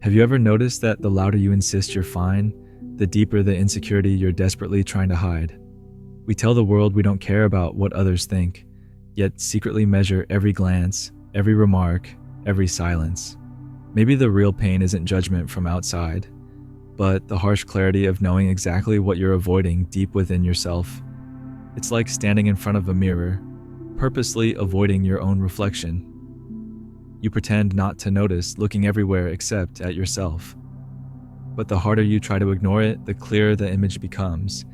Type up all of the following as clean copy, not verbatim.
Have you ever noticed that the louder you insist you're fine, the deeper the insecurity you're desperately trying to hide? We tell the world we don't care about what others think, yet secretly measure every glance, every remark, every silence. Maybe the real pain isn't judgment from outside, but the harsh clarity of knowing exactly what you're avoiding deep within yourself. It's like standing in front of a mirror, purposely avoiding your own reflection. You pretend not to notice, looking everywhere except at yourself. But the harder you try to ignore it, the clearer the image becomes.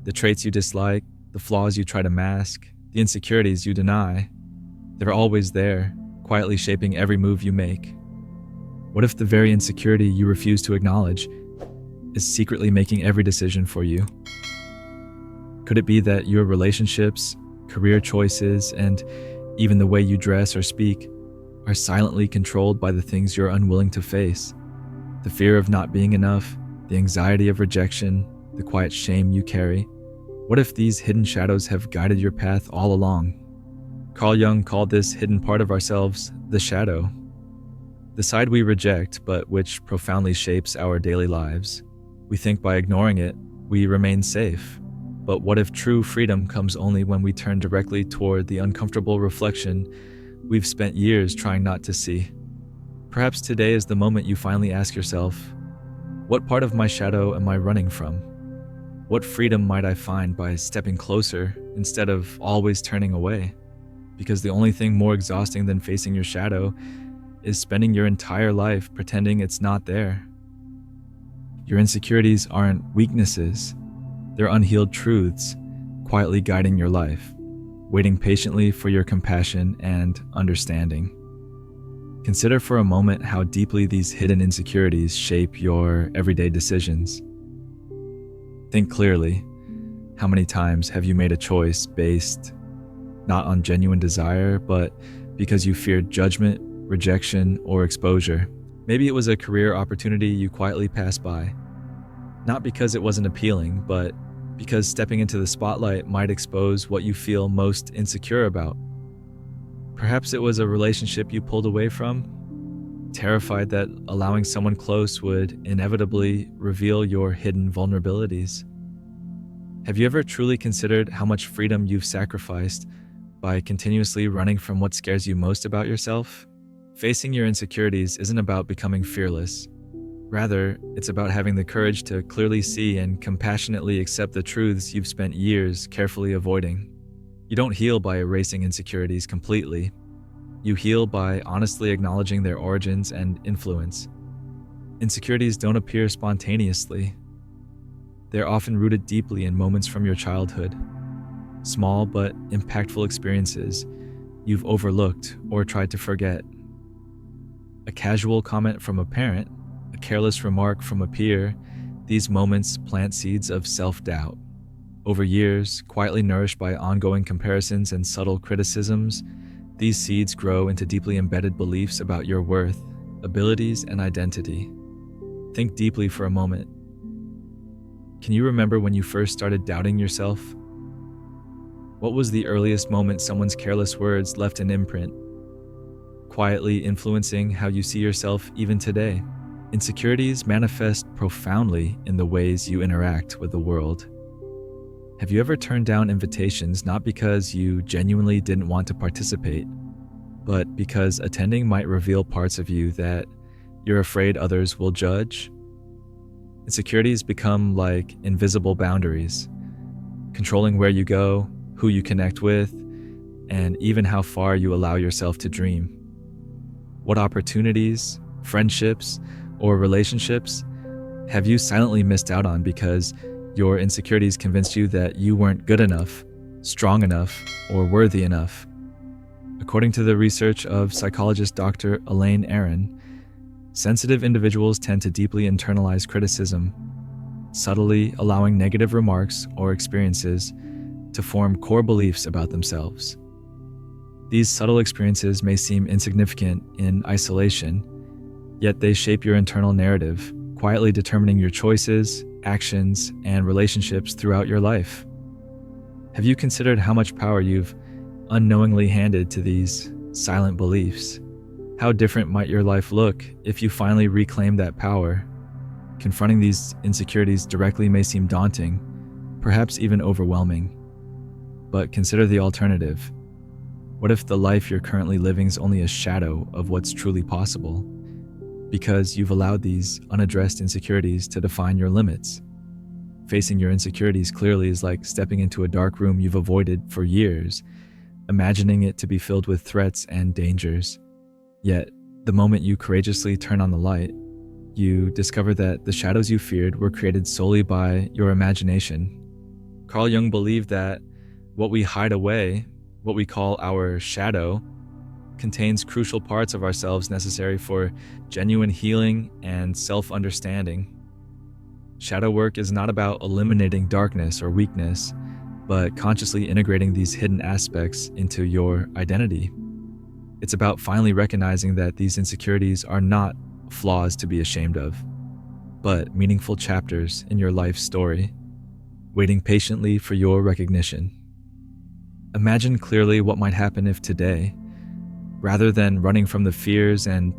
The traits you dislike, the flaws you try to mask, the insecurities you deny, they're always there, quietly shaping every move you make. What if the very insecurity you refuse to acknowledge is secretly making every decision for you? Could it be that your relationships, career choices, and even the way you dress or speak are silently controlled by the things you're unwilling to face? The fear of not being enough, the anxiety of rejection, the quiet shame you carry. What if these hidden shadows have guided your path all along? Carl Jung called this hidden part of ourselves the shadow, the side we reject but which profoundly shapes our daily lives. We think by ignoring it, we remain safe. But what if true freedom comes only when we turn directly toward the uncomfortable reflection we've spent years trying not to see? Perhaps today is the moment you finally ask yourself, what part of my shadow am I running from? What freedom might I find by stepping closer instead of always turning away? Because the only thing more exhausting than facing your shadow is spending your entire life pretending it's not there. Your insecurities aren't weaknesses. They're unhealed truths, quietly guiding your life, waiting patiently for your compassion and understanding. Consider for a moment how deeply these hidden insecurities shape your everyday decisions. Think clearly. How many times have you made a choice based not on genuine desire, but because you feared judgment, rejection, or exposure? Maybe it was a career opportunity you quietly passed by. Not because it wasn't appealing, but because stepping into the spotlight might expose what you feel most insecure about. Perhaps it was a relationship you pulled away from, terrified that allowing someone close would inevitably reveal your hidden vulnerabilities. Have you ever truly considered how much freedom you've sacrificed by continuously running from what scares you most about yourself? Facing your insecurities isn't about becoming fearless. Rather, it's about having the courage to clearly see and compassionately accept the truths you've spent years carefully avoiding. You don't heal by erasing insecurities completely. You heal by honestly acknowledging their origins and influence. Insecurities don't appear spontaneously. They're often rooted deeply in moments from your childhood. Small but impactful experiences you've overlooked or tried to forget. A casual comment from a parent, a careless remark from a peer, these moments plant seeds of self-doubt. Over years, quietly nourished by ongoing comparisons and subtle criticisms, these seeds grow into deeply embedded beliefs about your worth, abilities, and identity. Think deeply for a moment. Can you remember when you first started doubting yourself? What was the earliest moment someone's careless words left an imprint, quietly influencing how you see yourself even today? Insecurities manifest profoundly in the ways you interact with the world. Have you ever turned down invitations not because you genuinely didn't want to participate, but because attending might reveal parts of you that you're afraid others will judge? Insecurities become like invisible boundaries, controlling where you go, who you connect with, and even how far you allow yourself to dream. What opportunities, friendships, or relationships have you silently missed out on because your insecurities convinced you that you weren't good enough, strong enough, or worthy enough? According to the research of psychologist Dr. Elaine Aron, sensitive individuals tend to deeply internalize criticism, subtly allowing negative remarks or experiences to form core beliefs about themselves. These subtle experiences may seem insignificant in isolation, yet they shape your internal narrative, quietly determining your choices, actions, and relationships throughout your life. Have you considered how much power you've unknowingly handed to these silent beliefs? How different might your life look if you finally reclaim that power? Confronting these insecurities directly may seem daunting, perhaps even overwhelming. But consider the alternative. What if the life you're currently living is only a shadow of what's truly possible? Because you've allowed these unaddressed insecurities to define your limits. Facing your insecurities clearly is like stepping into a dark room you've avoided for years, imagining it to be filled with threats and dangers. Yet, the moment you courageously turn on the light, you discover that the shadows you feared were created solely by your imagination. Carl Jung believed that what we hide away, what we call our shadow, contains crucial parts of ourselves necessary for genuine healing and self-understanding. Shadow work is not about eliminating darkness or weakness, but consciously integrating these hidden aspects into your identity. It's about finally recognizing that these insecurities are not flaws to be ashamed of, but meaningful chapters in your life story, waiting patiently for your recognition. Imagine clearly what might happen if today, rather than running from the fears and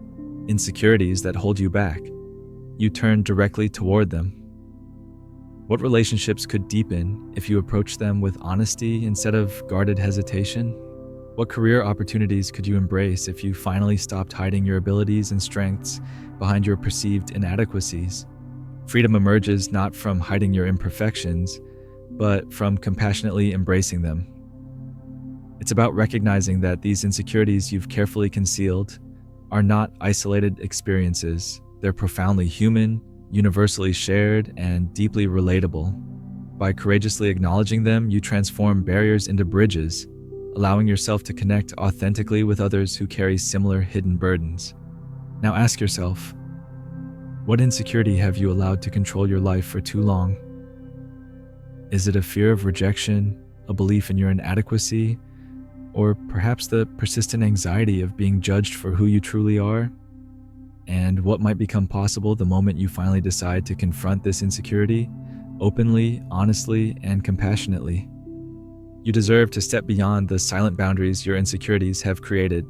insecurities that hold you back, you turn directly toward them. What relationships could deepen if you approach them with honesty instead of guarded hesitation? What career opportunities could you embrace if you finally stopped hiding your abilities and strengths behind your perceived inadequacies? Freedom emerges not from hiding your imperfections, but from compassionately embracing them. It's about recognizing that these insecurities you've carefully concealed are not isolated experiences. They're profoundly human, universally shared, and deeply relatable. By courageously acknowledging them, you transform barriers into bridges, allowing yourself to connect authentically with others who carry similar hidden burdens. Now ask yourself, what insecurity have you allowed to control your life for too long? Is it a fear of rejection, a belief in your inadequacy, or perhaps the persistent anxiety of being judged for who you truly are? And what might become possible the moment you finally decide to confront this insecurity openly, honestly, and compassionately? You deserve to step beyond the silent boundaries your insecurities have created.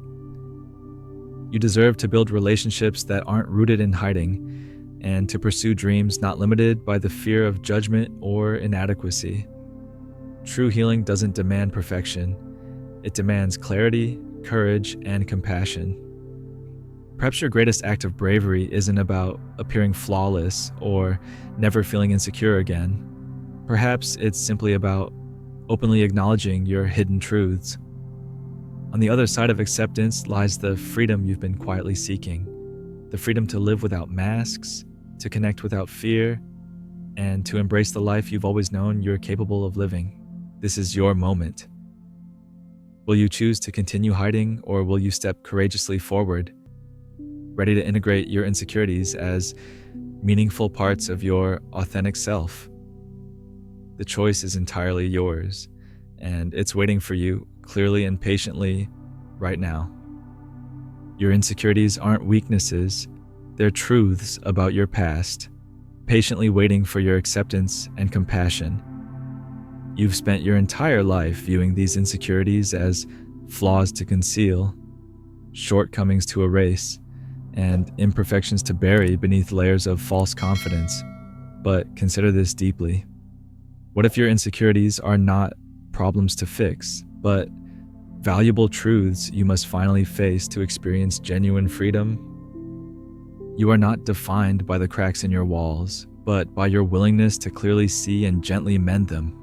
You deserve to build relationships that aren't rooted in hiding, and to pursue dreams not limited by the fear of judgment or inadequacy. True healing doesn't demand perfection. It demands clarity, courage, and compassion. Perhaps your greatest act of bravery isn't about appearing flawless or never feeling insecure again. Perhaps it's simply about openly acknowledging your hidden truths. On the other side of acceptance lies the freedom you've been quietly seeking, the freedom to live without masks, to connect without fear, and to embrace the life you've always known you're capable of living. This is your moment. Will you choose to continue hiding, or will you step courageously forward, ready to integrate your insecurities as meaningful parts of your authentic self? The choice is entirely yours, and it's waiting for you clearly and patiently right now. Your insecurities aren't weaknesses, they're truths about your past, patiently waiting for your acceptance and compassion. You've spent your entire life viewing these insecurities as flaws to conceal, shortcomings to erase, and imperfections to bury beneath layers of false confidence. But consider this deeply. What if your insecurities are not problems to fix, but valuable truths you must finally face to experience genuine freedom? You are not defined by the cracks in your walls, but by your willingness to clearly see and gently mend them.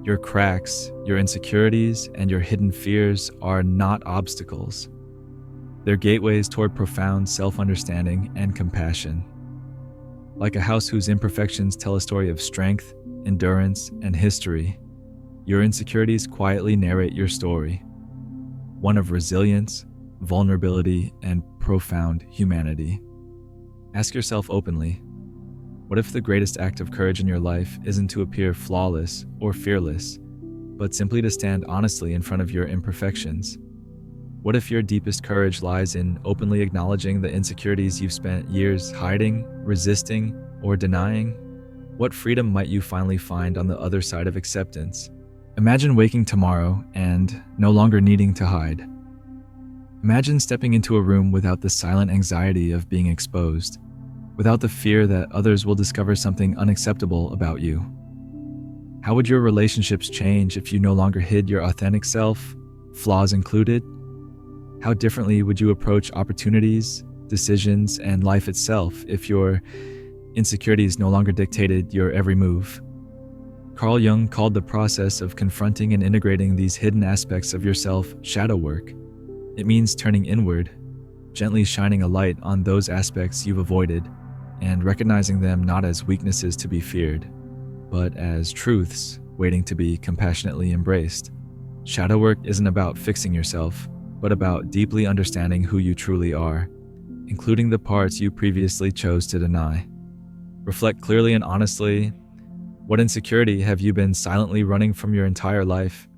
Your cracks, your insecurities, and your hidden fears are not obstacles. They're gateways toward profound self-understanding and compassion. Like a house whose imperfections tell a story of strength, endurance, and history, your insecurities quietly narrate your story, one of resilience, vulnerability, and profound humanity. Ask yourself openly, what if the greatest act of courage in your life isn't to appear flawless or fearless, but simply to stand honestly in front of your imperfections? What if your deepest courage lies in openly acknowledging the insecurities you've spent years hiding, resisting, or denying? What freedom might you finally find on the other side of acceptance? Imagine waking tomorrow and no longer needing to hide. Imagine stepping into a room without the silent anxiety of being exposed, without the fear that others will discover something unacceptable about you. How would your relationships change if you no longer hid your authentic self, flaws included? How differently would you approach opportunities, decisions, and life itself if your insecurities no longer dictated your every move? Carl Jung called the process of confronting and integrating these hidden aspects of yourself shadow work. It means turning inward, gently shining a light on those aspects you've avoided, and recognizing them not as weaknesses to be feared, but as truths waiting to be compassionately embraced. Shadow work isn't about fixing yourself, but about deeply understanding who you truly are, including the parts you previously chose to deny. Reflect clearly and honestly. What insecurity have you been silently running from your entire life?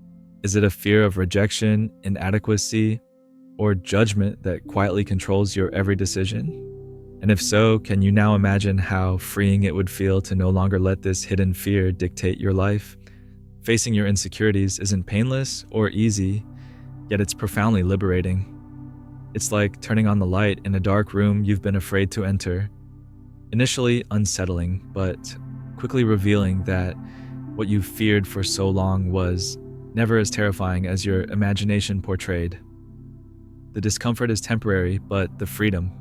Is it a fear of rejection, inadequacy, or judgment that quietly controls your every decision? And if so, can you now imagine how freeing it would feel to no longer let this hidden fear dictate your life? Facing your insecurities isn't painless or easy, yet it's profoundly liberating. It's like turning on the light in a dark room you've been afraid to enter. Initially unsettling, but quickly revealing that what you feared for so long was never as terrifying as your imagination portrayed. The discomfort is temporary, but the freedom,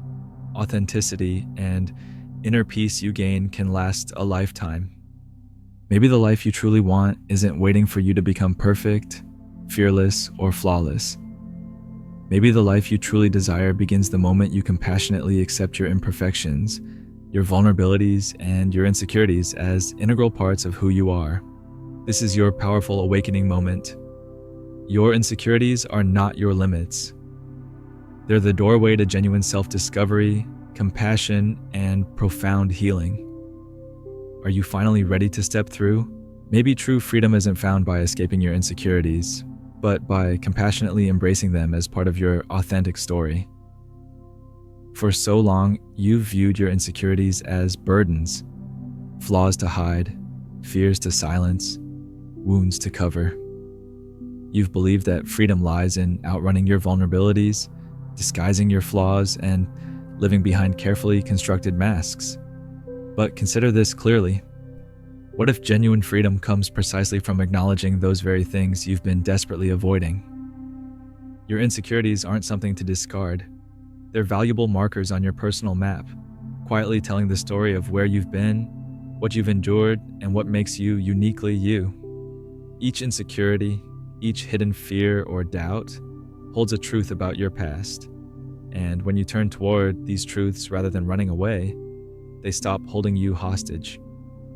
authenticity, and inner peace you gain can last a lifetime. Maybe the life you truly want isn't waiting for you to become perfect, fearless, or flawless. Maybe the life you truly desire begins the moment you compassionately accept your imperfections, your vulnerabilities, and your insecurities as integral parts of who you are. This is your powerful awakening moment. Your insecurities are not your limits. They're the doorway to genuine self-discovery, compassion, and profound healing. Are you finally ready to step through? Maybe true freedom isn't found by escaping your insecurities, but by compassionately embracing them as part of your authentic story. For so long, you've viewed your insecurities as burdens, flaws to hide, fears to silence, wounds to cover. You've believed that freedom lies in outrunning your vulnerabilities, disguising your flaws, and living behind carefully constructed masks. But consider this clearly. What if genuine freedom comes precisely from acknowledging those very things you've been desperately avoiding? Your insecurities aren't something to discard. They're valuable markers on your personal map, quietly telling the story of where you've been, what you've endured, and what makes you uniquely you. Each insecurity, each hidden fear or doubt, holds a truth about your past. And when you turn toward these truths rather than running away, they stop holding you hostage.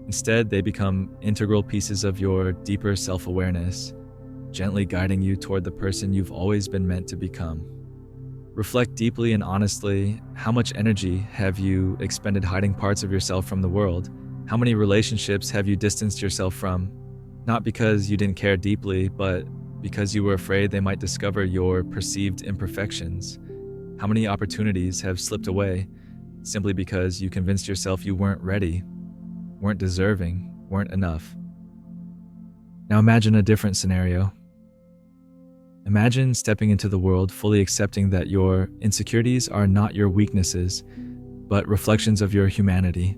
Instead, they become integral pieces of your deeper self-awareness, gently guiding you toward the person you've always been meant to become. Reflect deeply and honestly. How much energy have you expended hiding parts of yourself from the world? How many relationships have you distanced yourself from? Not because you didn't care deeply, but because you were afraid they might discover your perceived imperfections. How many opportunities have slipped away simply because you convinced yourself you weren't ready, weren't deserving, weren't enough? Now imagine a different scenario. Imagine stepping into the world fully accepting that your insecurities are not your weaknesses, but reflections of your humanity.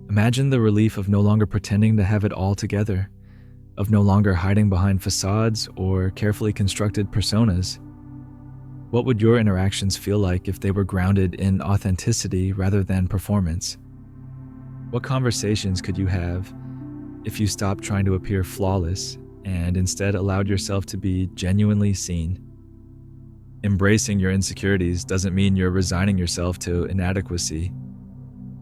Imagine the relief of no longer pretending to have it all together, of no longer hiding behind facades or carefully constructed personas. What would your interactions feel like if they were grounded in authenticity rather than performance? What conversations could you have if you stopped trying to appear flawless and instead allowed yourself to be genuinely seen? Embracing your insecurities doesn't mean you're resigning yourself to inadequacy.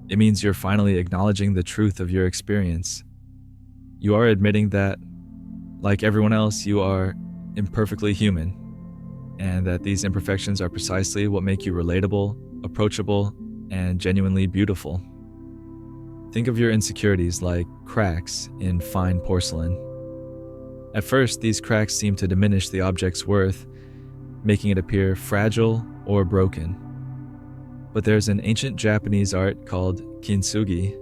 It means you're finally acknowledging the truth of your experience. You are admitting that, like everyone else, you are imperfectly human, and that these imperfections are precisely what make you relatable, approachable, and genuinely beautiful. Think of your insecurities like cracks in fine porcelain. At first, these cracks seem to diminish the object's worth, making it appear fragile or broken. But there's an ancient Japanese art called kintsugi,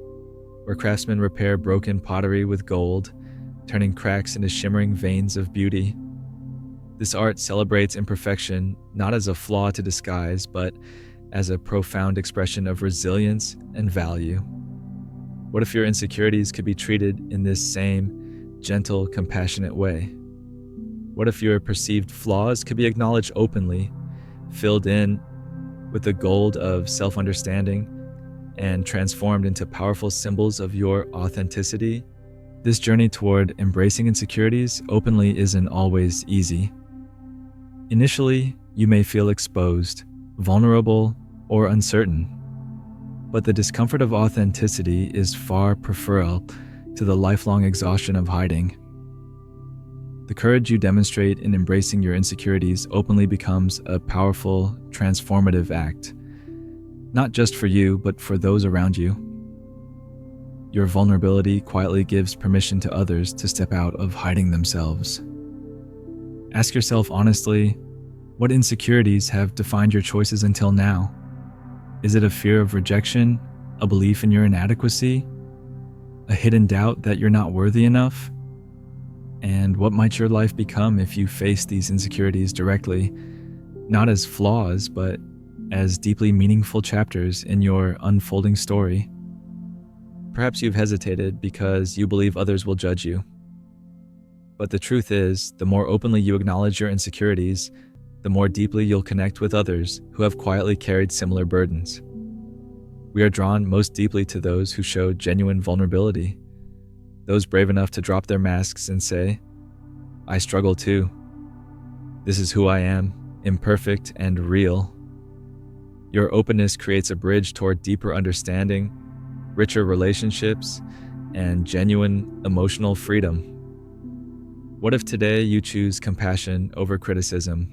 where craftsmen repair broken pottery with gold, turning cracks into shimmering veins of beauty. This art celebrates imperfection not as a flaw to disguise, but as a profound expression of resilience and value. What if your insecurities could be treated in this same gentle, compassionate way? What if your perceived flaws could be acknowledged openly, filled in with the gold of self-understanding, and transformed into powerful symbols of your authenticity? This journey toward embracing insecurities openly isn't always easy. Initially, you may feel exposed, vulnerable, or uncertain. But the discomfort of authenticity is far preferable to the lifelong exhaustion of hiding. The courage you demonstrate in embracing your insecurities openly becomes a powerful, transformative act, not just for you, but for those around you. Your vulnerability quietly gives permission to others to step out of hiding themselves. Ask yourself honestly, what insecurities have defined your choices until now? Is it a fear of rejection, a belief in your inadequacy, a hidden doubt that you're not worthy enough? And what might your life become if you face these insecurities directly, not as flaws, but as deeply meaningful chapters in your unfolding story? Perhaps you've hesitated because you believe others will judge you. But the truth is, the more openly you acknowledge your insecurities, the more deeply you'll connect with others who have quietly carried similar burdens. We are drawn most deeply to those who show genuine vulnerability, those brave enough to drop their masks and say, "I struggle too. This is who I am, imperfect and real." Your openness creates a bridge toward deeper understanding, richer relationships, and genuine emotional freedom. What if today you choose compassion over criticism?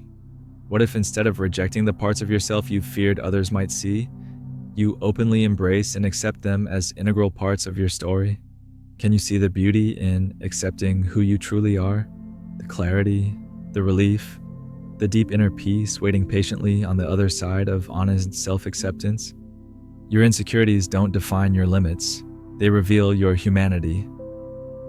What if instead of rejecting the parts of yourself you feared others might see, you openly embrace and accept them as integral parts of your story? Can you see the beauty in accepting who you truly are? The clarity, the relief, the deep inner peace waiting patiently on the other side of honest self-acceptance? Your insecurities don't define your limits. They reveal your humanity.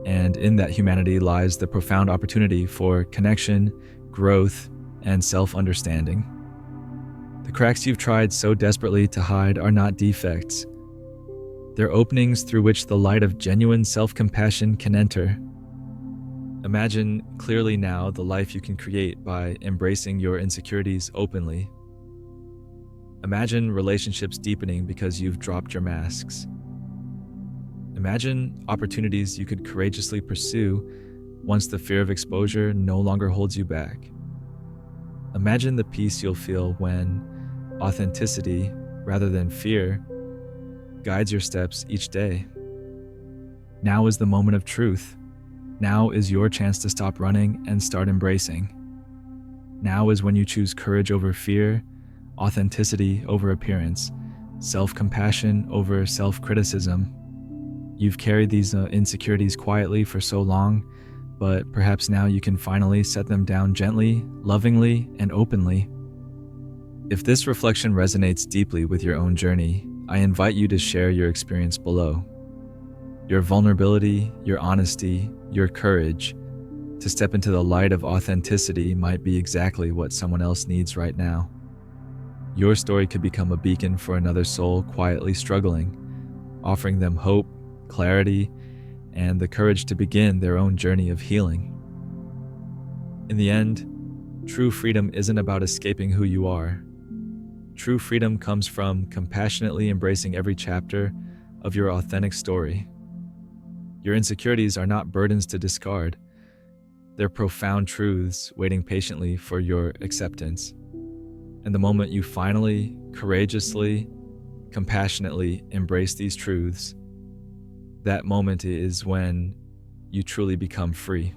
And in that humanity lies the profound opportunity for connection, growth, and self-understanding. The cracks you've tried so desperately to hide are not defects. They're openings through which the light of genuine self-compassion can enter. Imagine clearly now the life you can create by embracing your insecurities openly. Imagine relationships deepening because you've dropped your masks. Imagine opportunities you could courageously pursue once the fear of exposure no longer holds you back. Imagine the peace you'll feel when authenticity, rather than fear, guides your steps each day. Now is the moment of truth. Now is your chance to stop running and start embracing. Now is when you choose courage over fear, authenticity over appearance, self-compassion over self-criticism. You've carried these insecurities quietly for so long, but perhaps now you can finally set them down gently, lovingly, and openly. If this reflection resonates deeply with your own journey, I invite you to share your experience below. Your vulnerability, your honesty, your courage to step into the light of authenticity might be exactly what someone else needs right now. Your story could become a beacon for another soul quietly struggling, offering them hope, clarity, and the courage to begin their own journey of healing. In the end, true freedom isn't about escaping who you are. True freedom comes from compassionately embracing every chapter of your authentic story. Your insecurities are not burdens to discard. They're profound truths waiting patiently for your acceptance. And the moment you finally, courageously, compassionately embrace these truths, that moment is when you truly become free.